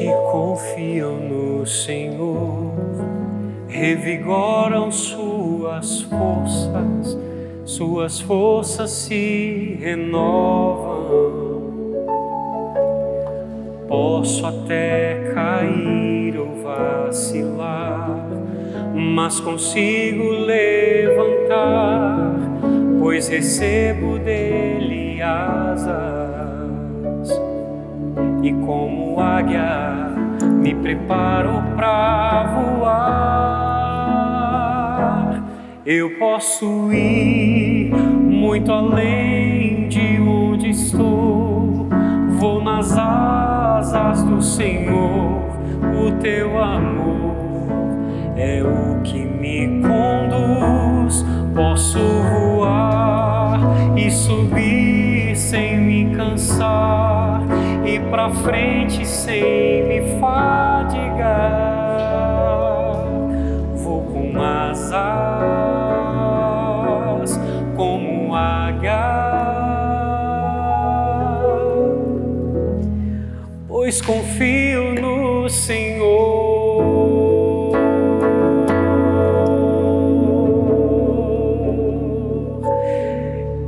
que confiam no Senhor revigoram suas forças se renovam. Posso até cair ou vacilar, mas consigo levantar, pois recebo dele asas. E como águia me preparo pra voar. Eu posso ir muito além de onde estou. Vou nas asas do Senhor. O teu amor é o que me conduz. Posso voar e subir sem me cansar, e pra frente sem me fadigar. Vou com asas como águia, pois confio no Senhor.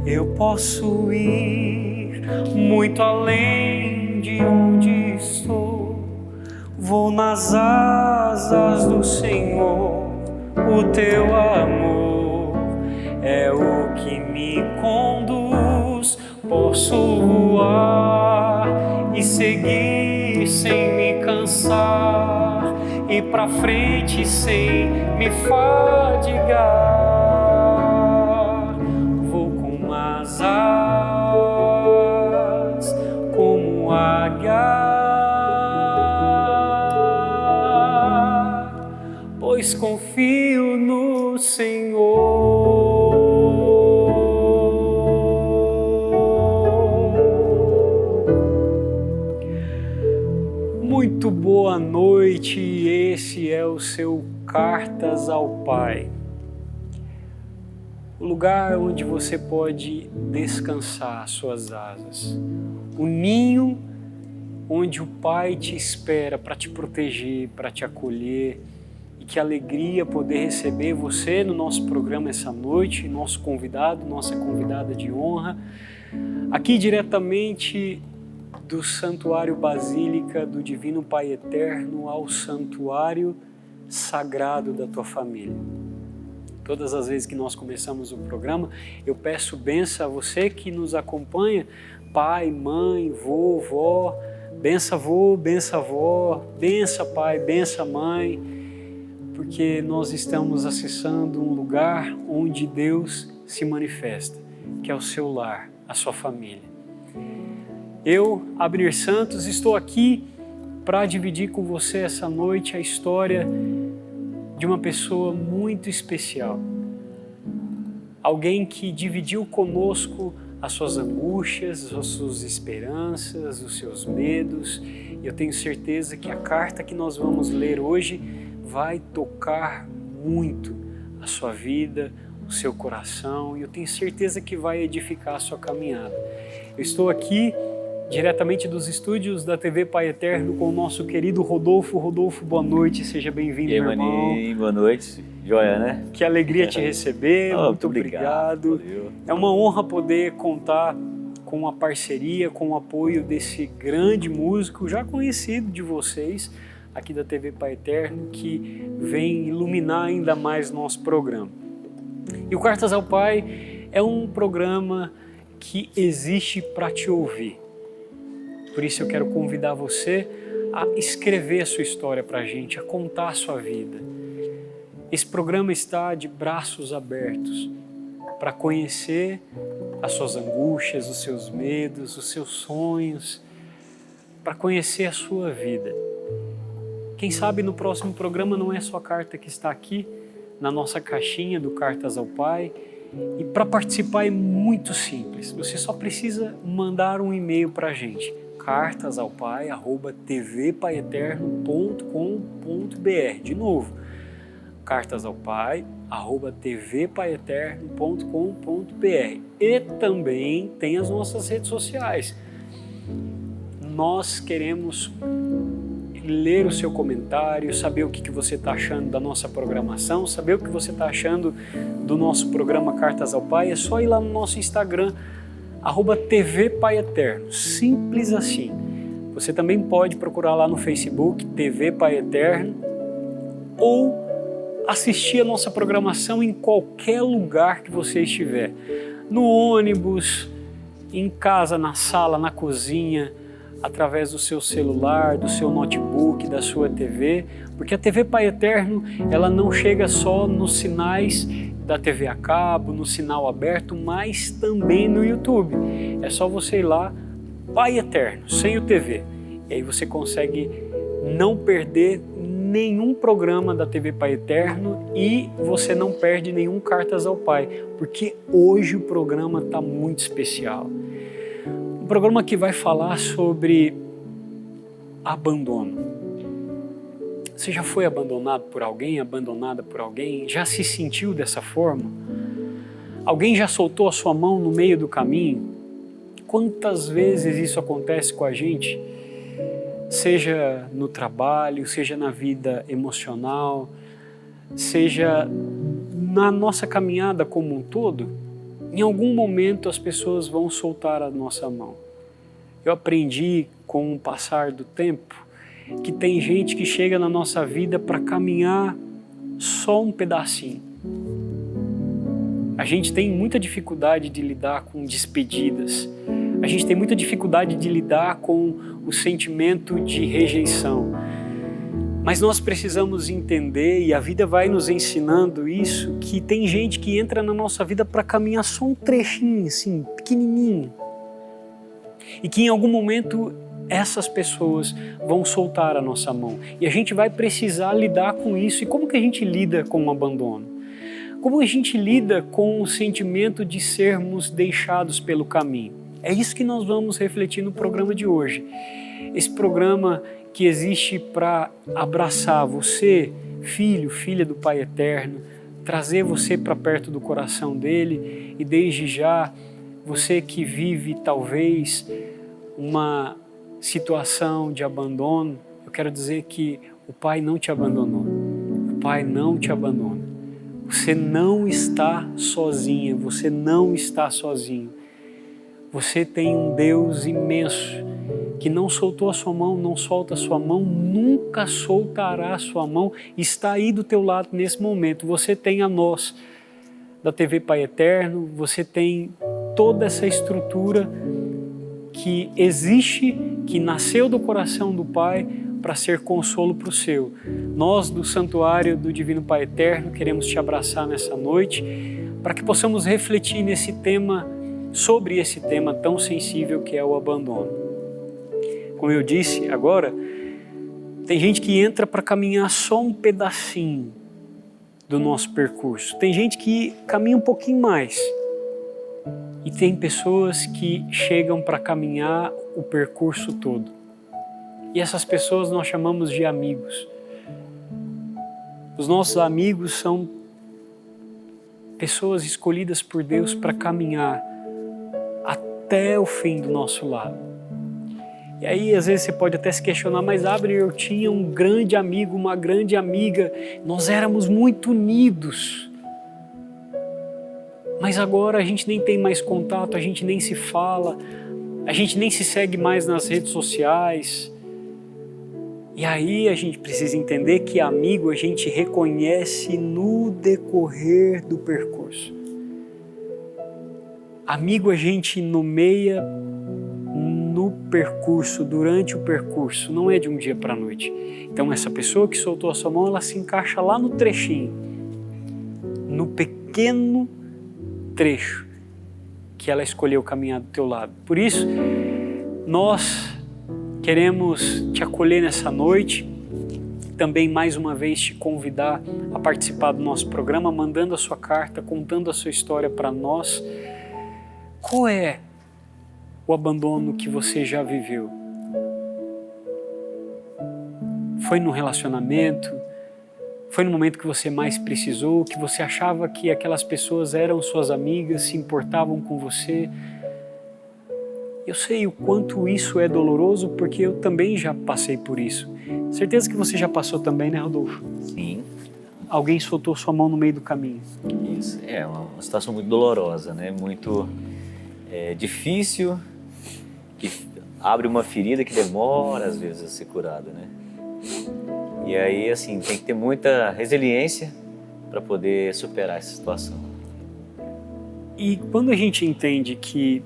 Eu posso ir muito além de onde estou. Vou nas asas do Senhor. O teu amor é o que me conduz. Posso voar e seguir sem me cansar, e pra frente sem me fadigar. Vou com asas como águia, pois confio no Senhor. Muito boa noite, esse é o seu Cartas ao Pai. O lugar onde você pode descansar suas asas. O ninho onde o Pai te espera para te proteger, para te acolher. E que alegria poder receber você no nosso programa essa noite, nosso convidado, nossa convidada de honra, aqui diretamente do Santuário Basílica do Divino Pai Eterno ao Santuário Sagrado da tua família. Todas as vezes que nós começamos o programa, eu peço bênção a você que nos acompanha, pai, mãe, vô, vó, benção vô, benção avó, benção pai, benção mãe, porque nós estamos acessando um lugar onde Deus se manifesta, que é o seu lar, a sua família. Eu, Abner Santos, estou aqui para dividir com você essa noite a história de uma pessoa muito especial. Alguém que dividiu conosco as suas angústias, as suas esperanças, os seus medos. E eu tenho certeza que a carta que nós vamos ler hoje vai tocar muito a sua vida, o seu coração, e eu tenho certeza que vai edificar a sua caminhada. Eu estou aqui diretamente dos estúdios da TV Pai Eterno com o nosso querido Rodolfo. Rodolfo, boa noite, seja bem-vindo, meu irmão. Maninho, boa noite, joia, né? Que alegria te receber, muito obrigado. É uma honra poder contar com a parceria, com o apoio desse grande músico, já conhecido de vocês, aqui da TV Pai Eterno, que vem iluminar ainda mais nosso programa. E o Cartas ao Pai é um programa que existe para te ouvir. Por isso eu quero convidar você a escrever a sua história para a gente, a contar a sua vida. Esse programa está de braços abertos para conhecer as suas angústias, os seus medos, os seus sonhos, para conhecer a sua vida. Quem sabe no próximo programa não é só a carta que está aqui na nossa caixinha do Cartas ao Pai. E para participar é muito simples, você só precisa mandar um e-mail para a gente, cartasaopai@tvpaeterno.com.br. De novo, cartasaopai@tvpaeterno.com.br. E também tem as nossas redes sociais. Nós queremos ler o seu comentário, saber o que você está achando da nossa programação, saber o que você está achando do nosso programa Cartas ao Pai. É só ir lá no nosso Instagram, @TV Pai Eterno, simples assim. Você também pode procurar lá no Facebook, TV Pai Eterno, ou assistir a nossa programação em qualquer lugar que você estiver. No ônibus, em casa, na sala, na cozinha, através do seu celular, do seu notebook, da sua TV, porque a TV Pai Eterno, ela não chega só nos sinais da TV a cabo, no sinal aberto, mas também no YouTube. É só você ir lá, Pai Eterno, sem o TV. E aí você consegue não perder nenhum programa da TV Pai Eterno e você não perde nenhum Cartas ao Pai, porque hoje o programa está muito especial. Um programa que vai falar sobre abandono. Você já foi abandonado por alguém, abandonada por alguém? Já se sentiu dessa forma? Alguém já soltou a sua mão no meio do caminho? Quantas vezes isso acontece com a gente? Seja no trabalho, seja na vida emocional, seja na nossa caminhada como um todo, em algum momento as pessoas vão soltar a nossa mão. Eu aprendi com o passar do tempo que tem gente que chega na nossa vida para caminhar só um pedacinho. A gente tem muita dificuldade de lidar com despedidas. A gente tem muita dificuldade de lidar com o sentimento de rejeição. Mas nós precisamos entender, e a vida vai nos ensinando isso, que tem gente que entra na nossa vida para caminhar só um trechinho, assim, pequenininho. E que em algum momento essas pessoas vão soltar a nossa mão. E a gente vai precisar lidar com isso. E como que a gente lida com o abandono? Como a gente lida com o sentimento de sermos deixados pelo caminho? É isso que nós vamos refletir no programa de hoje. Esse programa que existe para abraçar você, filho, filha do Pai Eterno, trazer você para perto do coração dele e desde já, você que vive talvez uma situação de abandono, eu quero dizer que o Pai não te abandonou. O Pai não te abandona. Você não está sozinha, você não está sozinho. Você tem um Deus imenso que não soltou a sua mão, não solta a sua mão, nunca soltará a sua mão, está aí do teu lado nesse momento. Você tem a nós da TV Pai Eterno, você tem toda essa estrutura que existe, que nasceu do coração do Pai para ser consolo para o seu. Nós do Santuário do Divino Pai Eterno queremos te abraçar nessa noite para que possamos refletir nesse tema, sobre esse tema tão sensível que é o abandono. Como eu disse agora, tem gente que entra para caminhar só um pedacinho do nosso percurso. Tem gente que caminha um pouquinho mais. E tem pessoas que chegam para caminhar o percurso todo. E essas pessoas nós chamamos de amigos. Os nossos amigos são pessoas escolhidas por Deus para caminhar até o fim do nosso lado. E aí às vezes você pode até se questionar, mas Abner, eu tinha um grande amigo, uma grande amiga, nós éramos muito unidos. Mas agora a gente nem tem mais contato, a gente nem se fala, a gente nem se segue mais nas redes sociais. E aí a gente precisa entender que amigo a gente reconhece no decorrer do percurso. Amigo a gente nomeia no percurso, durante o percurso, não é de um dia para a noite. Então essa pessoa que soltou a sua mão, ela se encaixa lá no trechinho, no pequeno trecho que ela escolheu caminhar do teu lado. Por isso, nós queremos te acolher nessa noite, também mais uma vez te convidar a participar do nosso programa, mandando a sua carta, contando a sua história para nós. Qual é o abandono que você já viveu? Foi no relacionamento? Foi no momento que você mais precisou, que você achava que aquelas pessoas eram suas amigas, se importavam com você? Eu sei o quanto isso é doloroso, porque eu também já passei por isso. Certeza que você já passou também, né, Rodolfo? Sim. Alguém soltou sua mão no meio do caminho. Isso, é uma situação muito dolorosa, né? Muito difícil, que abre uma ferida que demora às vezes a ser curada, né? E aí, assim, tem que ter muita resiliência para poder superar essa situação. E quando a gente entende que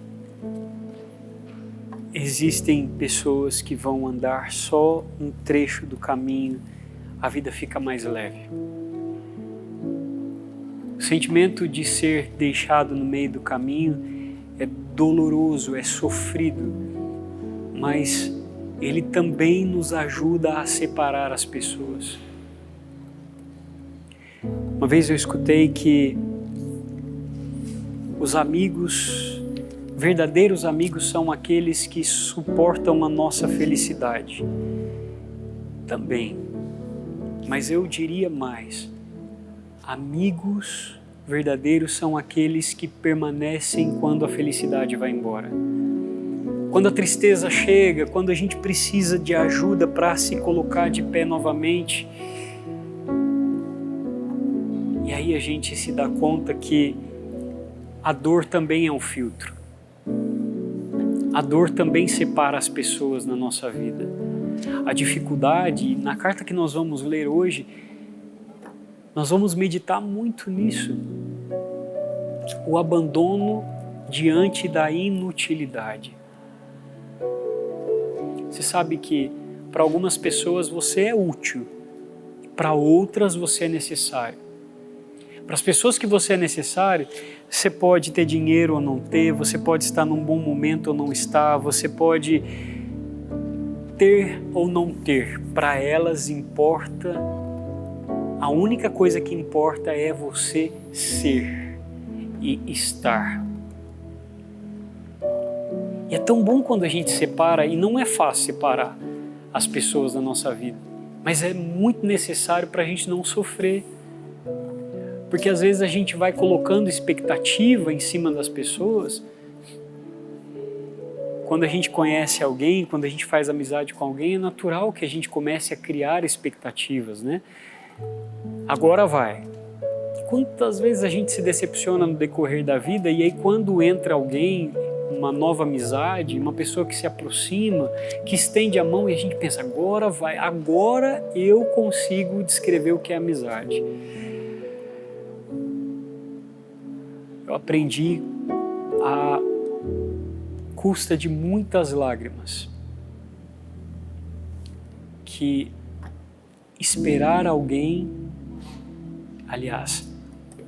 existem pessoas que vão andar só um trecho do caminho, a vida fica mais leve. O sentimento de ser deixado no meio do caminho é doloroso, é sofrido, mas ele também nos ajuda a separar as pessoas. Uma vez eu escutei que os amigos, verdadeiros amigos, são aqueles que suportam a nossa felicidade. Também. Mas eu diria mais. Amigos verdadeiros são aqueles que permanecem quando a felicidade vai embora. Quando a tristeza chega, quando a gente precisa de ajuda para se colocar de pé novamente. E aí a gente se dá conta que a dor também é um filtro. A dor também separa as pessoas na nossa vida. A dificuldade, na carta que nós vamos ler hoje, nós vamos meditar muito nisso. O abandono diante da inutilidade. Você sabe que para algumas pessoas você é útil, para outras você é necessário. Para as pessoas que você é necessário, você pode ter dinheiro ou não ter, você pode estar num bom momento ou não estar, você pode ter ou não ter. Para elas importa, a única coisa que importa é você ser e estar. E é tão bom quando a gente separa, e não é fácil separar as pessoas da nossa vida, mas é muito necessário para a gente não sofrer. Porque às vezes a gente vai colocando expectativa em cima das pessoas. Quando a gente conhece alguém, quando a gente faz amizade com alguém, é natural que a gente comece a criar expectativas, né? Agora vai. Quantas vezes a gente se decepciona no decorrer da vida e aí quando entra alguém, uma nova amizade, uma pessoa que se aproxima, que estende a mão e a gente pensa, agora vai, agora eu consigo descrever o que é amizade. Eu aprendi à custa de muitas lágrimas que esperar alguém, aliás,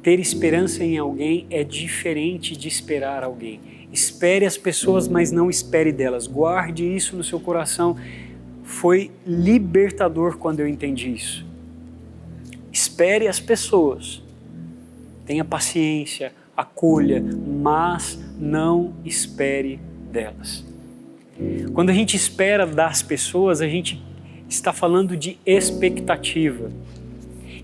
ter esperança em alguém é diferente de esperar alguém. Espere as pessoas, mas não espere delas. Guarde isso no seu coração. Foi libertador quando eu entendi isso. Espere as pessoas. Tenha paciência, acolha, mas não espere delas. Quando a gente espera das pessoas, a gente está falando de expectativa.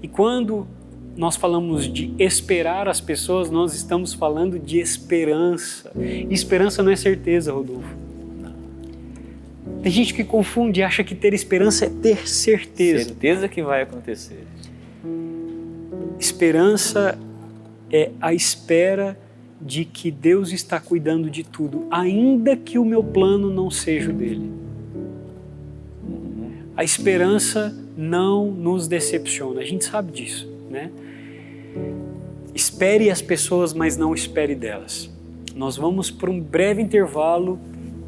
E quando nós falamos de esperar as pessoas, nós estamos falando de esperança. E esperança não é certeza, Rodolfo. Tem gente que confunde e acha que ter esperança é ter certeza. Certeza que vai acontecer. Esperança é a espera de que Deus está cuidando de tudo, ainda que o meu plano não seja o dele. A esperança não nos decepciona, a gente sabe disso, né? Espere as pessoas, mas não espere delas. Nós vamos para um breve intervalo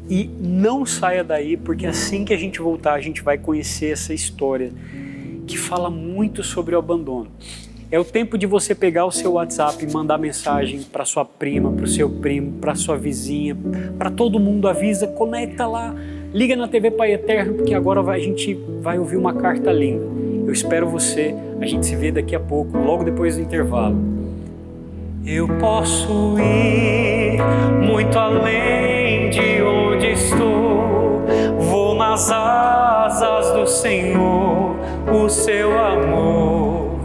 e não saia daí, porque assim que a gente voltar, a gente vai conhecer essa história que fala muito sobre o abandono. É o tempo de você pegar o seu WhatsApp e mandar mensagem para sua prima, para o seu primo, para sua vizinha, para todo mundo, avisa, conecta lá, liga na TV Pai Eterno, porque agora a gente vai ouvir uma carta linda. Eu espero você, a gente se vê daqui a pouco, logo depois do intervalo. Eu posso ir muito além de onde estou, vou nas asas do Senhor, o seu amor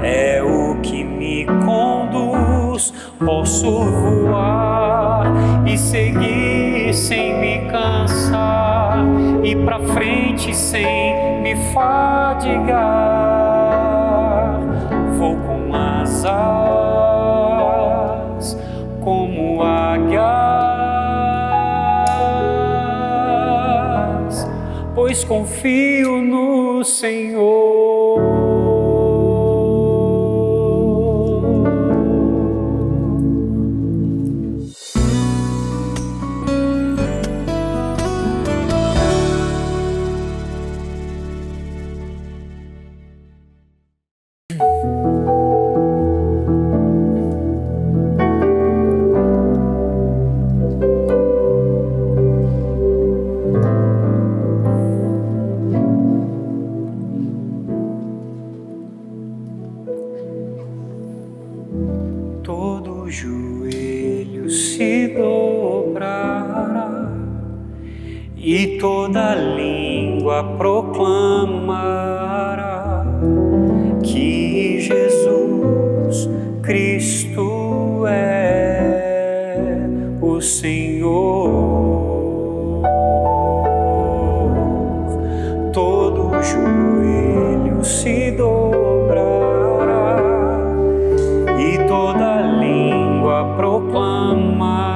é o que me conduz, posso voar e seguir sem me cansar, ir pra frente sem me me fadigar, vou com asas como águias, pois confio no Senhor. Todo joelho se dobrará e toda língua proclamará que Jesus Cristo é o Senhor. Todo joelho se dobrará e toda língua proclamará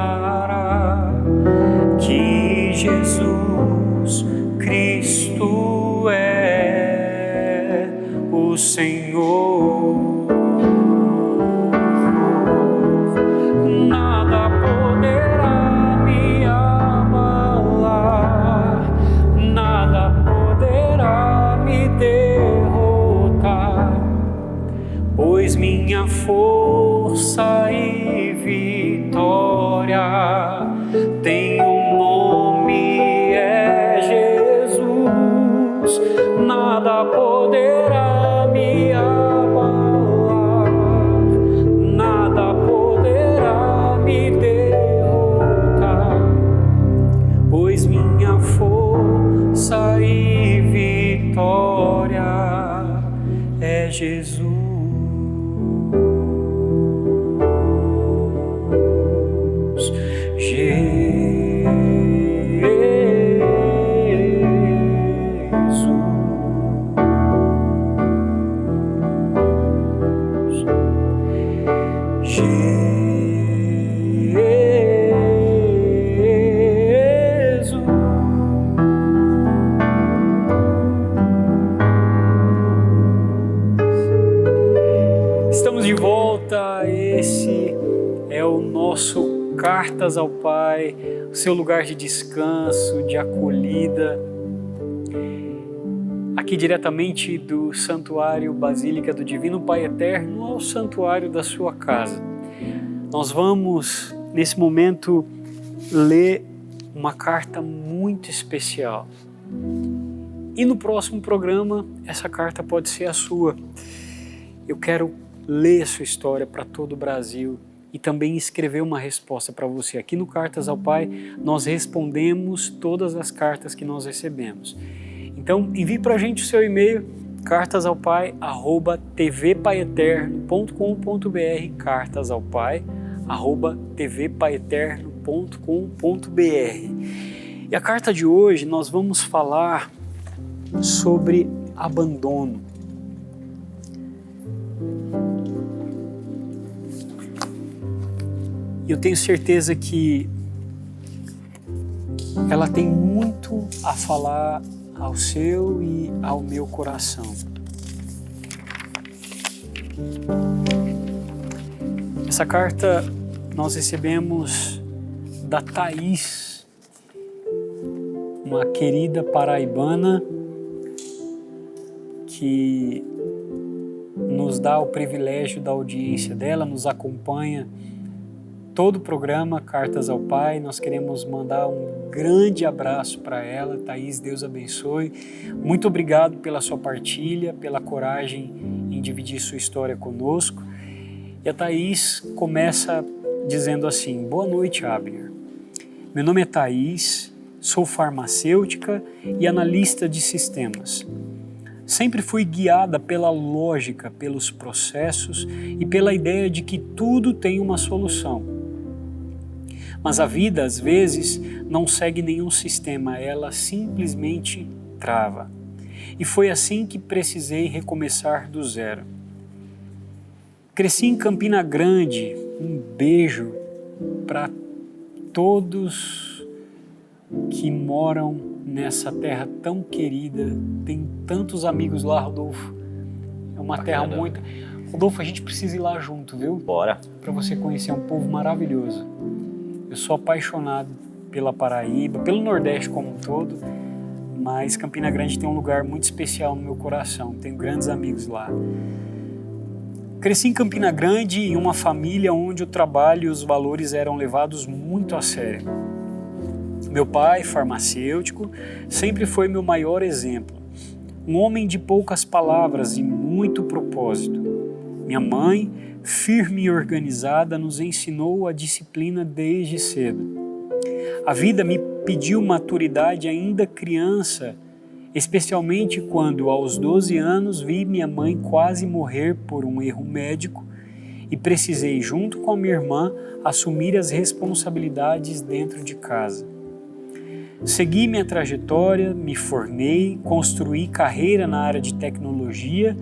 que Jesus Cristo é o Senhor. Nada poderá me abalar, nada poderá me derrotar, pois minha força e vitória tem um nome, é Jesus. Nada poderá me abalar, nada poderá me derrotar, pois minha força e vitória é Jesus. Estamos de volta, esse é o nosso Cartas ao Pai, o seu lugar de descanso, de acolhida, aqui diretamente do Santuário Basílica do Divino Pai Eterno ao santuário da sua casa. Nós vamos, nesse momento, ler uma carta muito especial. E no próximo programa, essa carta pode ser a sua. Eu quero ler a sua história para todo o Brasil e também escrever uma resposta para você. Aqui no Cartas ao Pai, nós respondemos todas as cartas que nós recebemos. Então, envie para a gente o seu e-mail, cartasaopai@tvpaeterno.com.br, cartasaopai@tvpaeterno.com.br. E a carta de hoje nós vamos falar sobre abandono. Eu tenho certeza que ela tem muito a falar ao seu e ao meu coração. Essa carta nós recebemos da Thaís, uma querida paraibana que nos dá o privilégio da audiência dela, nos acompanha todo o programa Cartas ao Pai. Nós queremos mandar um grande abraço para ela. Thaís, Deus abençoe. Muito obrigado pela sua partilha, pela coragem em dividir sua história conosco. E a Thaís começa dizendo assim: boa noite, Abner. Meu nome é Thaís, sou farmacêutica e analista de sistemas. Sempre fui guiada pela lógica, pelos processos e pela ideia de que tudo tem uma solução. Mas a vida, às vezes, não segue nenhum sistema, ela simplesmente trava. e foi assim que precisei recomeçar do zero. Cresci em Campina Grande, um beijo para todos que moram nessa terra tão querida, tem tantos amigos lá, Rodolfo, é uma terra muito... Rodolfo, a gente precisa ir lá junto, viu? Bora. Para você conhecer um povo maravilhoso. Eu sou apaixonado pela Paraíba, pelo Nordeste como um todo, mas Campina Grande tem um lugar muito especial no meu coração, tenho grandes amigos lá. Cresci em Campina Grande em uma família onde o trabalho e os valores eram levados muito a sério. Meu pai, farmacêutico, sempre foi meu maior exemplo. Um homem de poucas palavras e muito propósito. Minha mãe, firme e organizada, nos ensinou a disciplina desde cedo. A vida me pediu maturidade ainda criança, especialmente quando, aos 12 anos, vi minha mãe quase morrer por um erro médico e precisei, junto com a minha irmã, assumir as responsabilidades dentro de casa. Segui minha trajetória, me formei, construí carreira na área de tecnologia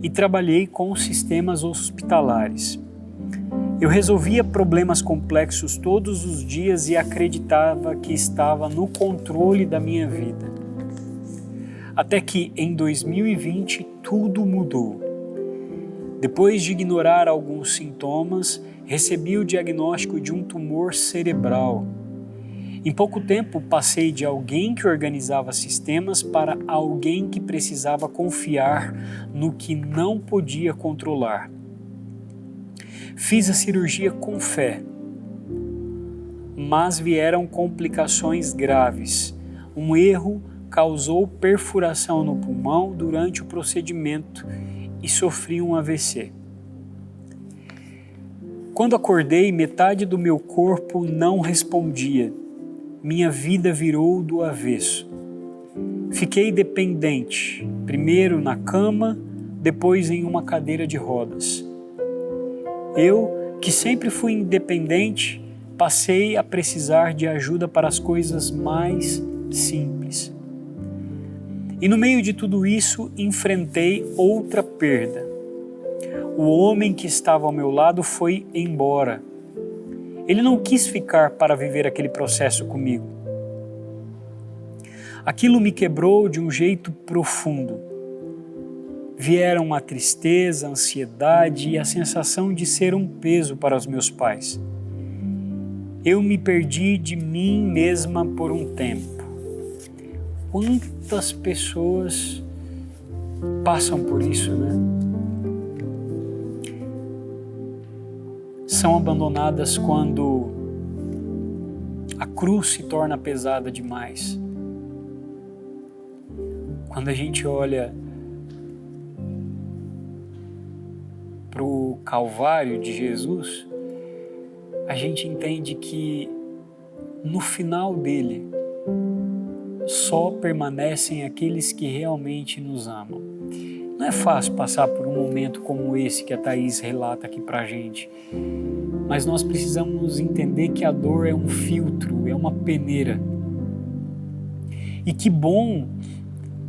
e trabalhei com sistemas hospitalares. Eu resolvia problemas complexos todos os dias e acreditava que estava no controle da minha vida. Até que, em 2020, tudo mudou. Depois de ignorar alguns sintomas, recebi o diagnóstico de um tumor cerebral. Em pouco tempo, passei de alguém que organizava sistemas para alguém que precisava confiar no que não podia controlar. Fiz a cirurgia com fé, mas vieram complicações graves. Um erro causou perfuração no pulmão durante o procedimento e sofri um AVC. Quando acordei, metade do meu corpo não respondia. Minha vida virou do avesso. Fiquei dependente, primeiro na cama, depois em uma cadeira de rodas. Eu, que sempre fui independente, passei a precisar de ajuda para as coisas mais simples. E no meio de tudo isso, enfrentei outra perda. O homem que estava ao meu lado foi embora. Ele não quis ficar para viver aquele processo comigo. Aquilo me quebrou de um jeito profundo. Vieram a tristeza, a ansiedade e a sensação de ser um peso para os meus pais. Eu me perdi de mim mesma por um tempo. Quantas pessoas passam por isso, né? São abandonadas quando a cruz se torna pesada demais. Quando a gente olha para o Calvário de Jesus, a gente entende que no final dele só permanecem aqueles que realmente nos amam. Não é fácil passar por um momento como esse que a Thaís relata aqui pra gente, mas nós precisamos entender que a dor é um filtro, é uma peneira. E que bom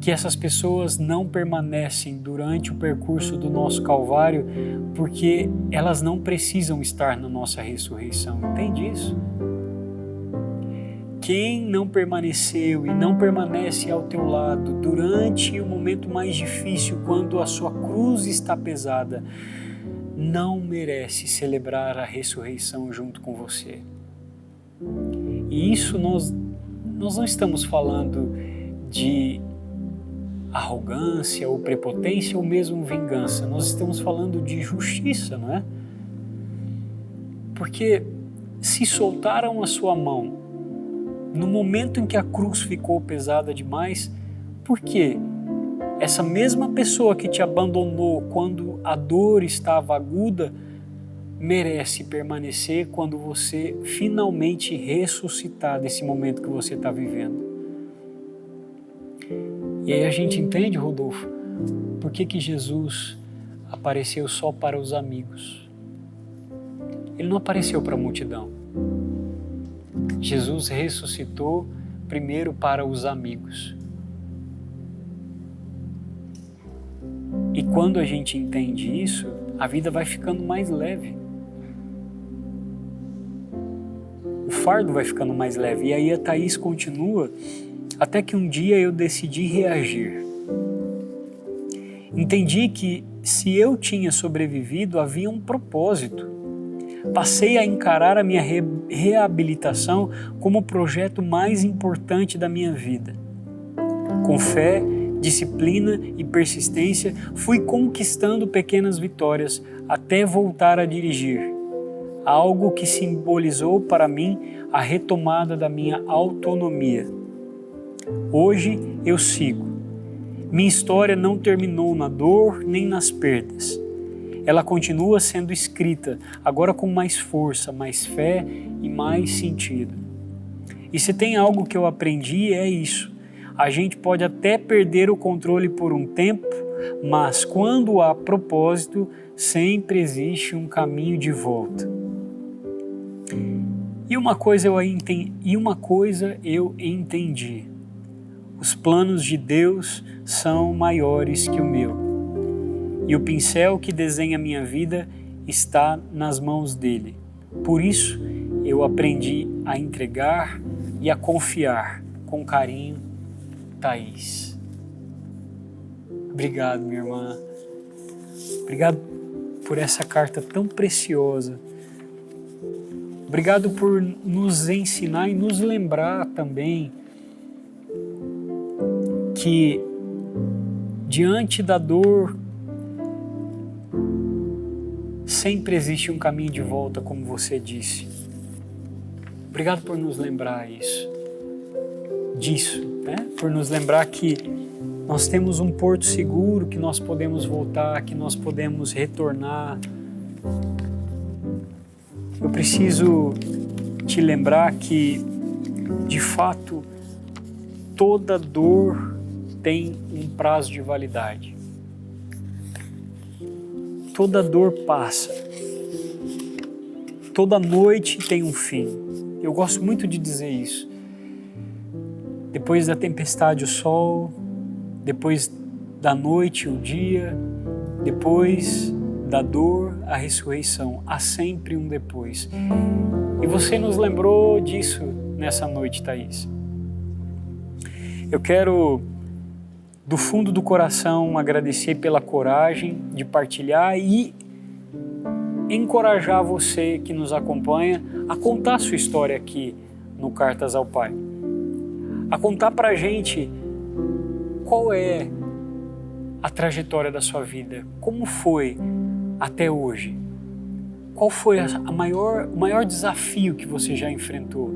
que essas pessoas não permanecem durante o percurso do nosso Calvário, porque elas não precisam estar na nossa ressurreição, entende isso? Quem não permaneceu e não permanece ao teu lado durante o momento mais difícil, quando a sua cruz está pesada, não merece celebrar a ressurreição junto com você. E isso nós não estamos falando de arrogância ou prepotência ou mesmo vingança. Nós estamos falando de justiça, não é? Porque se soltaram a sua mão no momento em que a cruz ficou pesada demais, por quê? Essa mesma pessoa que te abandonou quando a dor estava aguda merece permanecer quando você finalmente ressuscitar desse momento que você está vivendo. E aí a gente entende, Rodolfo, por que Jesus apareceu só para os amigos. Ele não apareceu para a multidão. Jesus ressuscitou primeiro para os amigos. quando a gente entende isso, a vida vai ficando mais leve. O fardo vai ficando mais leve. E aí a Thaís continua, até que um dia eu decidi reagir. Entendi que se eu tinha sobrevivido, havia um propósito. Passei a encarar a minha reabilitação como o projeto mais importante da minha vida. Com fé, disciplina e persistência, fui conquistando pequenas vitórias até voltar a dirigir. Algo que simbolizou para mim a retomada da minha autonomia. Hoje eu sigo. Minha história não terminou na dor nem nas perdas. Ela continua sendo escrita, agora com mais força, mais fé e mais sentido. E se tem algo que eu aprendi é isso. A gente pode até perder o controle por um tempo, mas quando há propósito, sempre existe um caminho de volta. E uma coisa eu entendi. Os planos de Deus são maiores que o meu. E o pincel que desenha minha vida está nas mãos dele. Por isso, eu aprendi a entregar e a confiar. Com carinho, Thaís. Obrigado, minha irmã. Obrigado por essa carta tão preciosa. Obrigado por nos ensinar e nos lembrar também que diante da dor sempre existe um caminho de volta, como você disse. Obrigado por nos lembrar disso, né? Por nos lembrar que nós temos um porto seguro, que nós podemos voltar, que nós podemos retornar. Eu preciso te lembrar que, de fato, toda dor tem um prazo de validade. Toda dor passa. Toda noite tem um fim. Eu gosto muito de dizer isso. Depois da tempestade, o sol. Depois da noite, o dia. Depois da dor, a ressurreição. Há sempre um depois. E você nos lembrou disso nessa noite, Thaís. Eu quero, do fundo do coração, agradecer pela coragem de partilhar e encorajar você que nos acompanha a contar sua história aqui no Cartas ao Pai. A contar pra gente qual é a trajetória da sua vida, como foi até hoje, qual foi o maior desafio que você já enfrentou.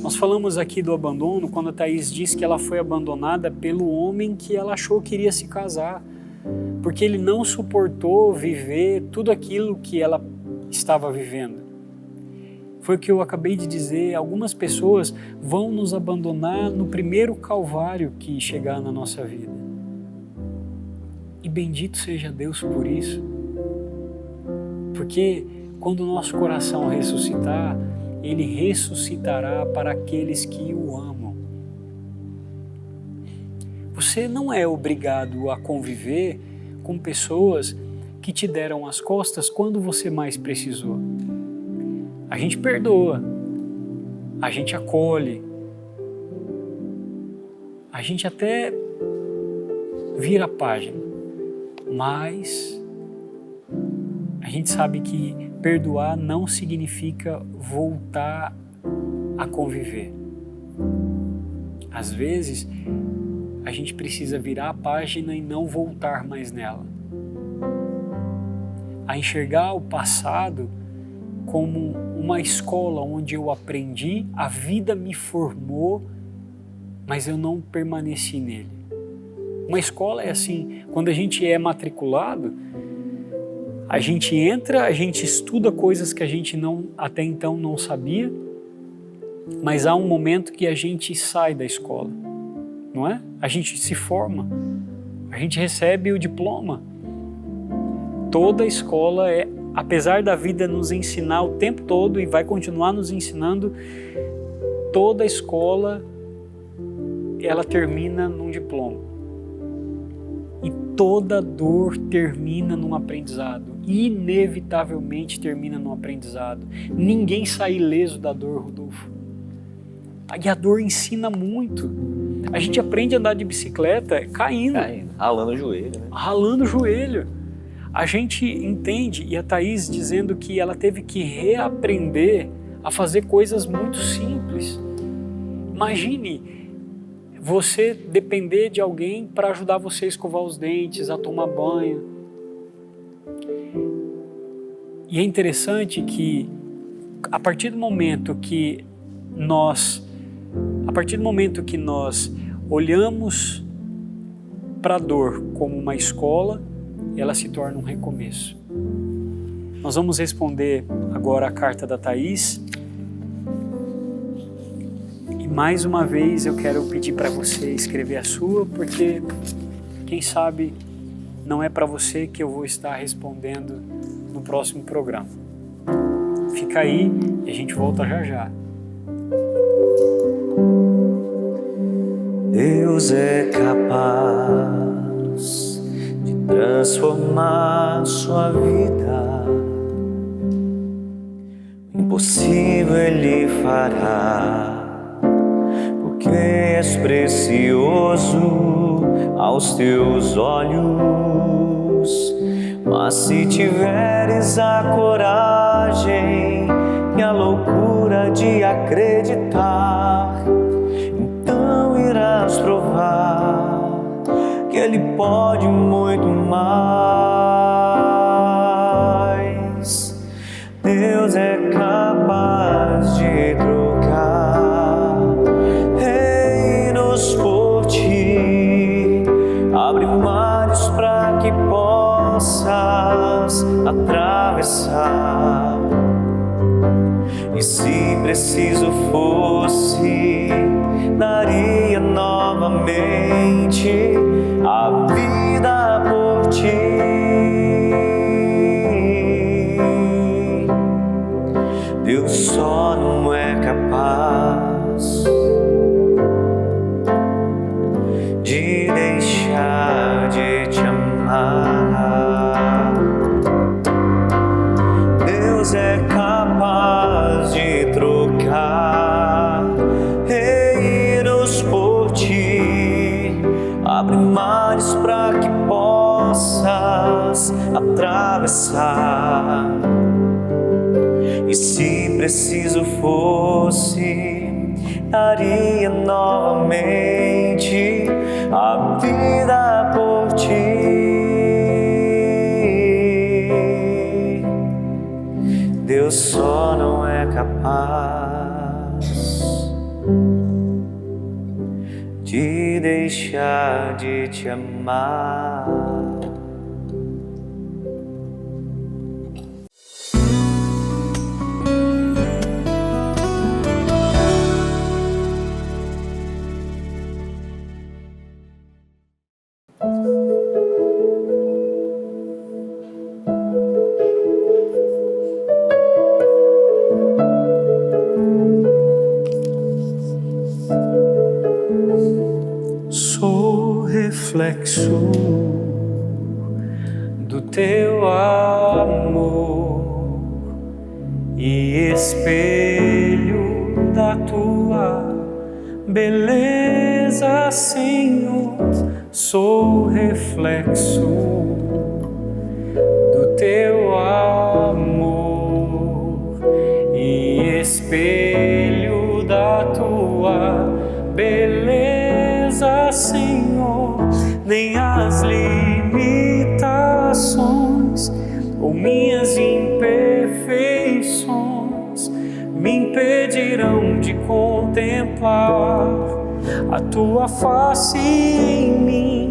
Nós falamos aqui do abandono quando a Thaís disse que ela foi abandonada pelo homem que ela achou que iria se casar, porque ele não suportou viver tudo aquilo que ela estava vivendo. Foi o que eu acabei de dizer, algumas pessoas vão nos abandonar no primeiro calvário que chegar na nossa vida. E bendito seja Deus por isso, porque quando o nosso coração ressuscitar, Ele ressuscitará para aqueles que o amam. Você não é obrigado a conviver com pessoas que te deram as costas quando você mais precisou. A gente perdoa, a gente acolhe, a gente até vira a página, mas a gente sabe que perdoar não significa voltar a conviver. Às vezes, a gente precisa virar a página e não voltar mais nela. A enxergar o passado como uma escola onde eu aprendi, a vida me formou, mas eu não permaneci nele. Uma escola é assim, quando a gente é matriculado, a gente entra, a gente estuda coisas que a gente até então não sabia, mas há um momento que a gente sai da escola, não é? A gente se forma, a gente recebe o diploma. Toda escola apesar da vida nos ensinar o tempo todo e vai continuar nos ensinando, toda escola ela termina num diploma. E toda dor termina num aprendizado, inevitavelmente termina num aprendizado. Ninguém sai ileso da dor, Rodolfo. E a dor ensina muito. A gente aprende a andar de bicicleta caindo, ralando o joelho, né? Ralando o joelho. A gente entende, e a Thaís dizendo que ela teve que reaprender a fazer coisas muito simples. Imagine você depender de alguém para ajudar você a escovar os dentes, a tomar banho. E é interessante que a partir do momento que nós olhamos para a dor como uma escola, ela se torna um recomeço. Nós vamos responder agora a carta da Thaís. E mais uma vez eu quero pedir para você escrever a sua, porque quem sabe não é para você que eu vou estar respondendo no próximo programa. Fica aí e a gente volta já já. Deus é capaz de transformar sua vida. O impossível Ele fará, porque és precioso aos teus olhos. Mas se tiveres a coragem e a loucura de acreditar, então irás provar que Ele pode muito mais. Deus é capaz de trocar reinos por ti, abre mares para que possas atravessar. E se preciso fosse, daria novamente a vida por ti. Deus só não é capaz de deixar de te amar. Deus é capaz de trocar reinos por ti, abre mares para que possas atravessar. E se preciso fosse, daria novamente a vida por ti. Deus só não é capaz de deixar de te amar. Reflexo do teu amor e espelho da tua beleza, Senhor. Sou reflexo do teu amor e espelho da tua beleza, Senhor. Nem as limitações ou minhas imperfeições me impedirão de contemplar a tua face em mim.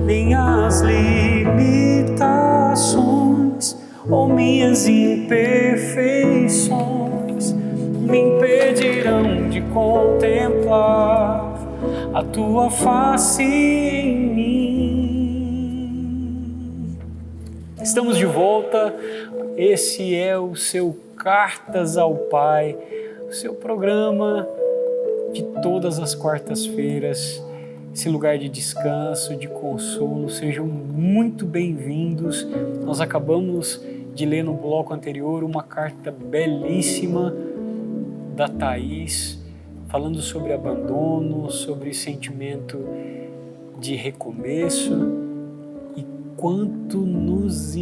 Nem as limitações ou minhas imperfeições me impedirão de contemplar a tua face em mim. Estamos de volta. Esse é o seu Cartas ao Pai, o seu programa de todas as quartas-feiras esse lugar de descanso, de consolo. Sejam muito bem-vindos. Nós acabamos de ler no bloco anterior uma carta belíssima da Thaís, falando sobre abandono, sobre sentimento de recomeço, e quanto nos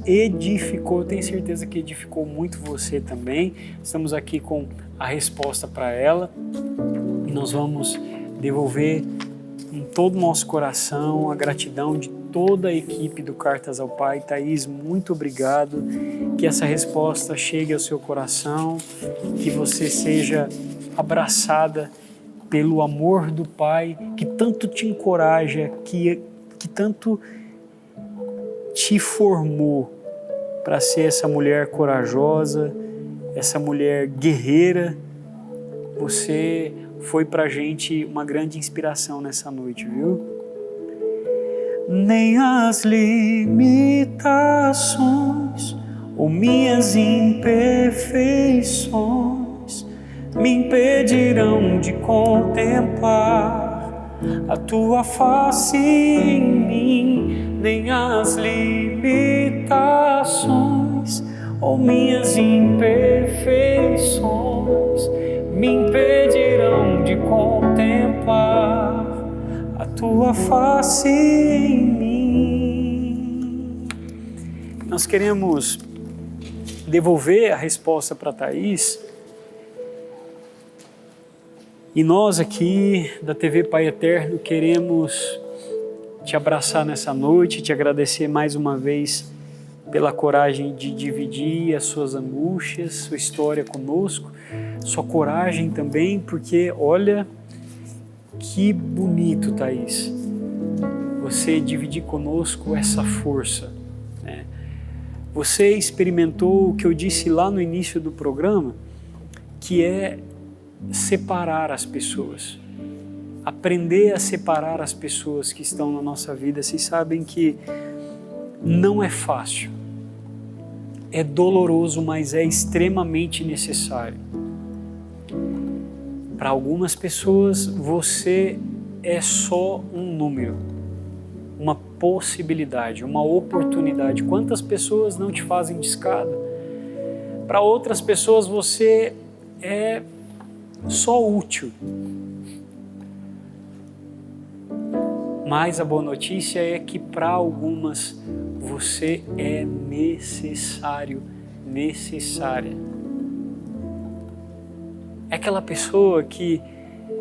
edificou. Tenho certeza que edificou muito você também. Estamos aqui com a resposta para ela e nós vamos devolver em todo o nosso coração a gratidão de toda a equipe do Cartas ao Pai. Thaís, muito obrigado, que essa resposta chegue ao seu coração, que você seja abraçada pelo amor do Pai, que tanto te encoraja, que tanto te formou para ser essa mulher corajosa, essa mulher guerreira. Você foi pra gente uma grande inspiração nessa noite, viu? Nem as limitações ou minhas imperfeições me impedirão de contemplar a tua face em mim. Nem as limitações ou minhas imperfeições me impedirão de contemplar a tua face em mim. Nós queremos devolver a resposta para Thaís, e nós aqui da TV Pai Eterno queremos te abraçar nessa noite, te agradecer mais uma vez pela coragem de dividir as suas angústias, sua história conosco, sua coragem também, porque olha que bonito, Thaís, você dividir conosco essa força, né? Você experimentou o que eu disse lá no início do programa, que é separar as pessoas, aprender a separar as pessoas que estão na nossa vida. Vocês sabem que não é fácil, é doloroso, mas é extremamente necessário. Para algumas pessoas, você é só um número, uma possibilidade, uma oportunidade. Quantas pessoas não te fazem de escada? Para outras pessoas, você é só útil. Mas a boa notícia é que para algumas você é necessário, necessária. É aquela pessoa que,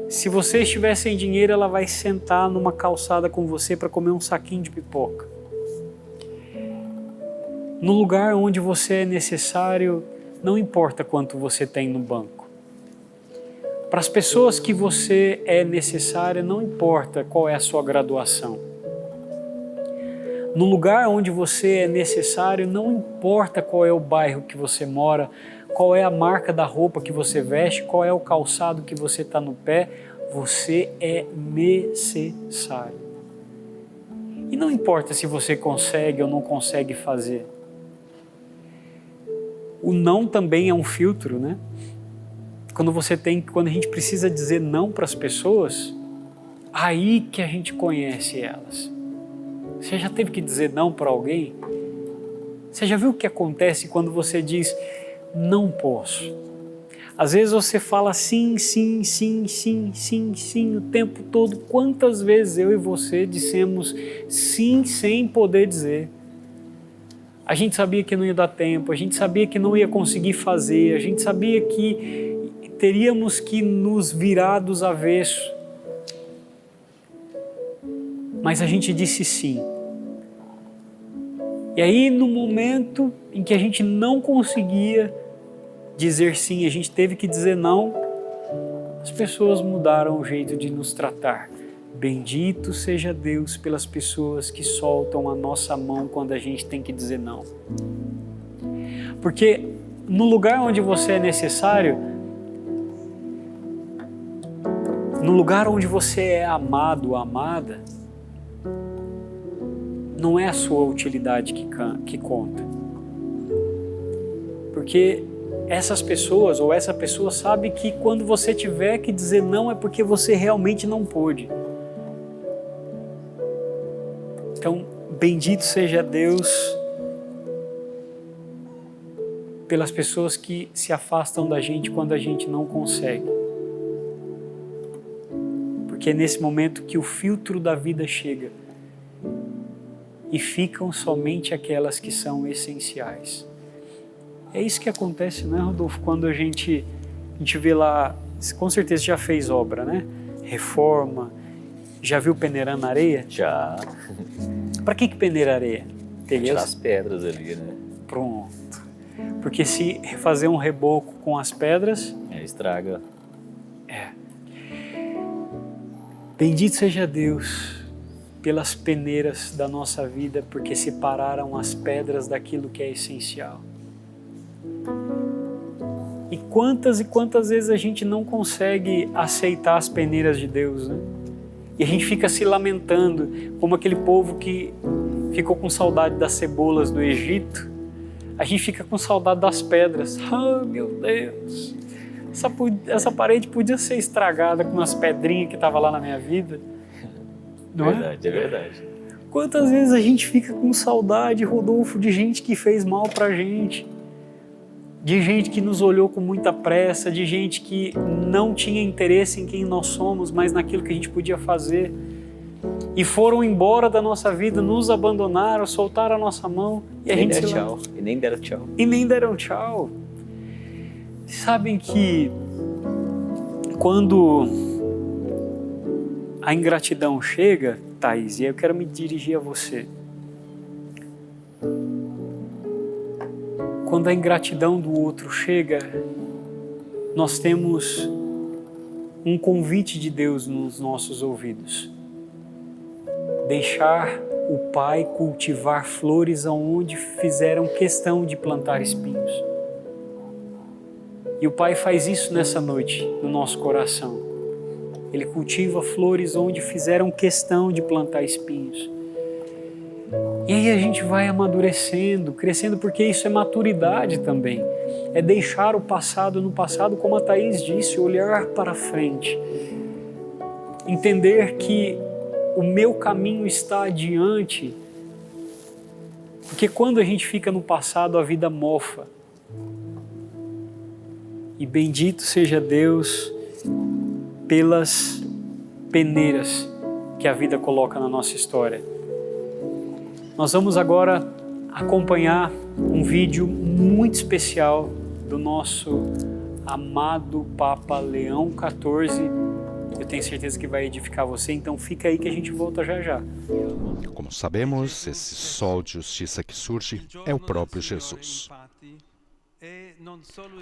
se você estiver sem dinheiro, ela vai sentar numa calçada com você para comer um saquinho de pipoca. No lugar onde você é necessário, não importa quanto você tem no banco. Para as pessoas que você é necessária, não importa qual é a sua graduação. No lugar onde você é necessário, não importa qual é o bairro que você mora, qual é a marca da roupa que você veste, qual é o calçado que você está no pé, você é necessário. E não importa se você consegue ou não consegue fazer. O não também é um filtro, né? Quando a gente precisa dizer não para as pessoas, aí que a gente conhece elas. Você já teve que dizer não para alguém? Você já viu o que acontece quando você diz não posso? Às vezes você fala sim, sim, sim, sim, sim, sim o tempo todo. Quantas vezes eu e você dissemos sim sem poder dizer? A gente sabia que não ia dar tempo, a gente sabia que não ia conseguir fazer, a gente sabia que teríamos que nos virar dos avessos. Mas a gente disse sim. E aí, no momento em que a gente não conseguia dizer sim, a gente teve que dizer não, as pessoas mudaram o jeito de nos tratar. Bendito seja Deus pelas pessoas que soltam a nossa mão quando a gente tem que dizer não. Porque no lugar onde você é necessário, no lugar onde você é amado, amada, não é a sua utilidade que conta. Porque essas pessoas ou essa pessoa sabe que quando você tiver que dizer não é porque você realmente não pôde. bendito seja Deus pelas pessoas que se afastam da gente quando a gente não consegue. Porque é nesse momento que o filtro da vida chega e ficam somente aquelas que são essenciais. É isso que acontece, né, Rodolfo? Quando a gente vê lá, com certeza já fez obra, né? Reforma, já viu peneirando areia? Já. Para que peneira areia? Tirar as pedras ali, né? Pronto. Porque se fazer um reboco com as pedras... estraga. Bendito seja Deus pelas peneiras da nossa vida, porque separaram as pedras daquilo que é essencial. E quantas vezes a gente não consegue aceitar as peneiras de Deus, né? E a gente fica se lamentando, como aquele povo que ficou com saudade das cebolas do Egito. A gente fica com saudade das pedras. Ah, meu Deus! Essa parede podia ser estragada com umas pedrinhas que estavam lá na minha vida. Não verdade, é verdade. Quantas vezes a gente fica com saudade, Rodolfo, de gente que fez mal pra gente, de gente que nos olhou com muita pressa, de gente que não tinha interesse em quem nós somos, mas naquilo que a gente podia fazer, e foram embora da nossa vida, nos abandonaram, soltaram a nossa mão e a gente tchau. E nem deram tchau. E nem deram tchau. Sabem que quando a ingratidão chega, Thaís, e aí eu quero me dirigir a você. Quando a ingratidão do outro chega, nós temos um convite de Deus nos nossos ouvidos. Deixar o Pai cultivar flores aonde fizeram questão de plantar espinhos. E o Pai faz isso nessa noite, no nosso coração. Ele cultiva flores onde fizeram questão de plantar espinhos. E aí a gente vai amadurecendo, crescendo, porque isso é maturidade também. É deixar o passado no passado, como a Thaís disse, olhar para frente. Entender que o meu caminho está adiante. Porque quando a gente fica no passado, a vida mofa. E bendito seja Deus pelas peneiras que a vida coloca na nossa história. Nós vamos agora acompanhar um vídeo muito especial do nosso amado Papa Leão XIV. Eu tenho certeza que vai edificar você, então fica aí que a gente volta já já. Como sabemos, esse sol de justiça que surge é o próprio Jesus.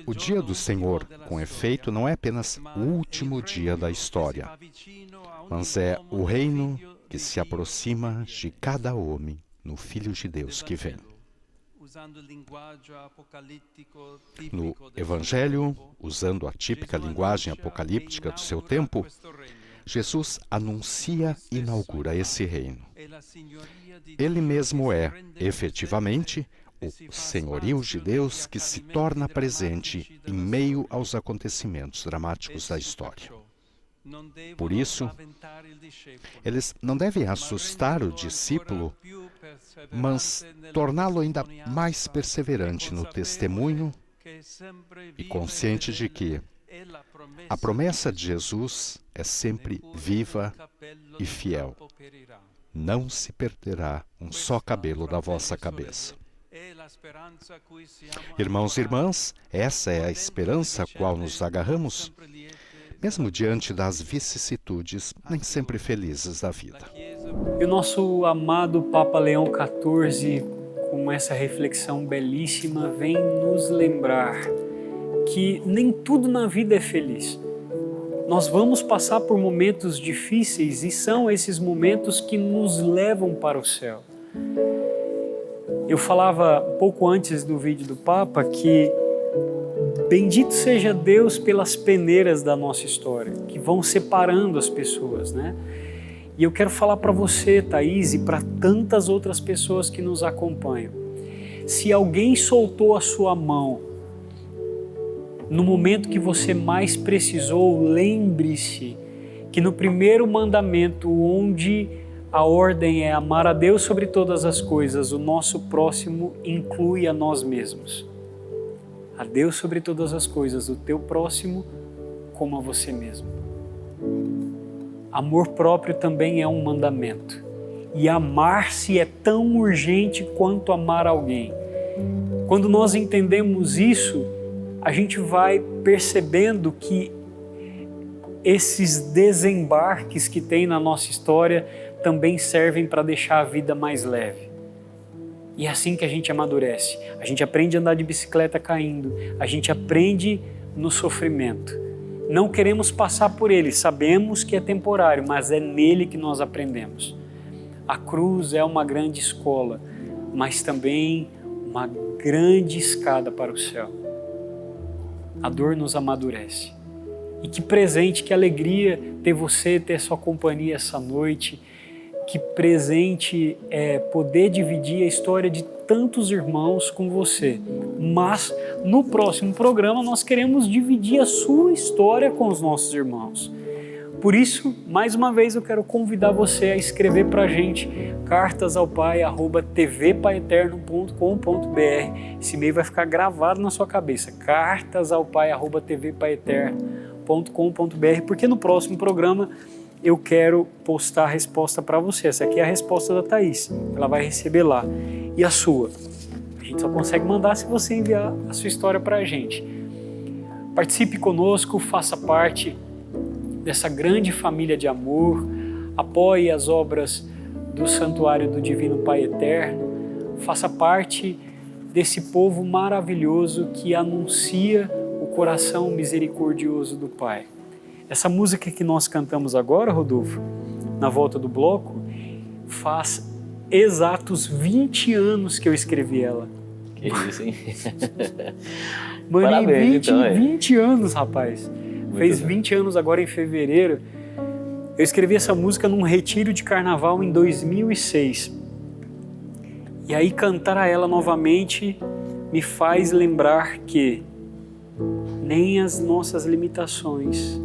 O dia do Senhor, com efeito, não é apenas o último dia da história, mas é o reino que se aproxima de cada homem no Filho de Deus que vem. No Evangelho, usando a típica linguagem apocalíptica do seu tempo, Jesus anuncia e inaugura esse reino. Ele mesmo é, efetivamente, o senhorio de Deus que se torna presente em meio aos acontecimentos dramáticos da história. Por isso, eles não devem assustar o discípulo, mas torná-lo ainda mais perseverante no testemunho e consciente de que a promessa de Jesus é sempre viva e fiel. Não se perderá um só cabelo da vossa cabeça. Irmãos e irmãs, essa é a esperança a qual nos agarramos, mesmo diante das vicissitudes nem sempre felizes da vida. E o nosso amado Papa Leão XIV, com essa reflexão belíssima, vem nos lembrar que nem tudo na vida é feliz. Nós vamos passar por momentos difíceis e são esses momentos que nos levam para o céu. Eu falava pouco antes do vídeo do Papa que bendito seja Deus pelas peneiras da nossa história, que vão separando as pessoas, né? E eu quero falar para você, Thaís, e para tantas outras pessoas que nos acompanham. Se alguém soltou a sua mão no momento que você mais precisou, lembre-se que no primeiro mandamento, onde A ordem é amar a Deus sobre todas as coisas. O nosso próximo inclui a nós mesmos. A Deus sobre todas as coisas, o teu próximo como a você mesmo. Amor próprio também é um mandamento. E amar-se é tão urgente quanto amar alguém. Quando nós entendemos isso, a gente vai percebendo que esses desembarques que tem na nossa história também servem para deixar a vida mais leve. E é assim que a gente amadurece. A gente aprende a andar de bicicleta caindo. A gente aprende no sofrimento. Não queremos passar por ele, sabemos que é temporário, mas é nele que nós aprendemos. A cruz é uma grande escola, mas também uma grande escada para o céu. A dor nos amadurece. E que presente, que alegria ter você, ter sua companhia essa noite. Que presente é poder dividir a história de tantos irmãos com você. Mas no próximo programa nós queremos dividir a sua história com os nossos irmãos. Por isso, mais uma vez eu quero convidar você a escrever para a gente cartasaopai@tvpaeterno.com.br. Esse e-mail vai ficar gravado na sua cabeça, cartasaopai@tvpaeterno.com.br, porque no próximo programa eu quero postar a resposta para você. Essa aqui é a resposta da Thaís, ela vai receber lá. E a sua? A gente só consegue mandar se você enviar a sua história para a gente. Participe conosco, faça parte dessa grande família de amor, apoie as obras do Santuário do Divino Pai Eterno, faça parte desse povo maravilhoso que anuncia o coração misericordioso do Pai. Essa música que nós cantamos agora, Rodolfo, na volta do bloco, faz exatos 20 anos que eu escrevi ela. Que isso, hein? Mano, parabéns, 20 anos, rapaz. Fez 20 anos agora em fevereiro. Eu escrevi essa música num retiro de carnaval em 2006. E aí cantar ela novamente me faz lembrar que nem as nossas limitações,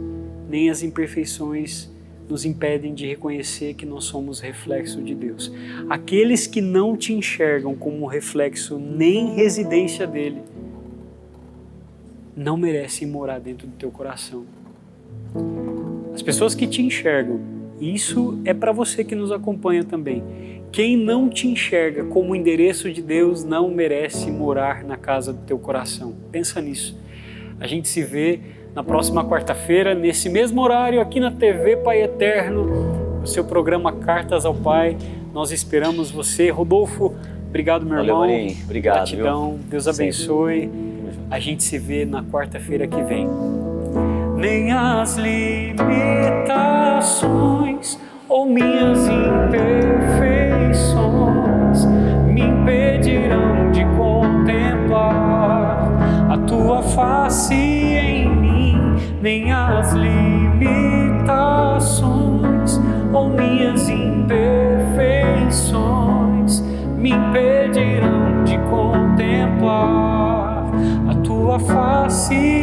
nem as imperfeições nos impedem de reconhecer que nós somos reflexo de Deus. Aqueles que não te enxergam como reflexo nem residência dele, não merecem morar dentro do teu coração. As pessoas que te enxergam, isso é para você que nos acompanha também. Quem não te enxerga como endereço de Deus não merece morar na casa do teu coração. Pensa nisso. A gente se vê na próxima quarta-feira, nesse mesmo horário, aqui na TV Pai Eterno, no seu programa Cartas ao Pai. Nós esperamos você. Rodolfo, obrigado, meu irmão. Valeu, Marinho. Obrigado. Gratidão. Viu? Deus abençoe. A gente se vê na quarta-feira que vem. Nem as limitações ou minhas imperfeições me impedirão de contemplar a tua face em mim. Nem as limitações ou minhas imperfeições me impedirão de contemplar a tua face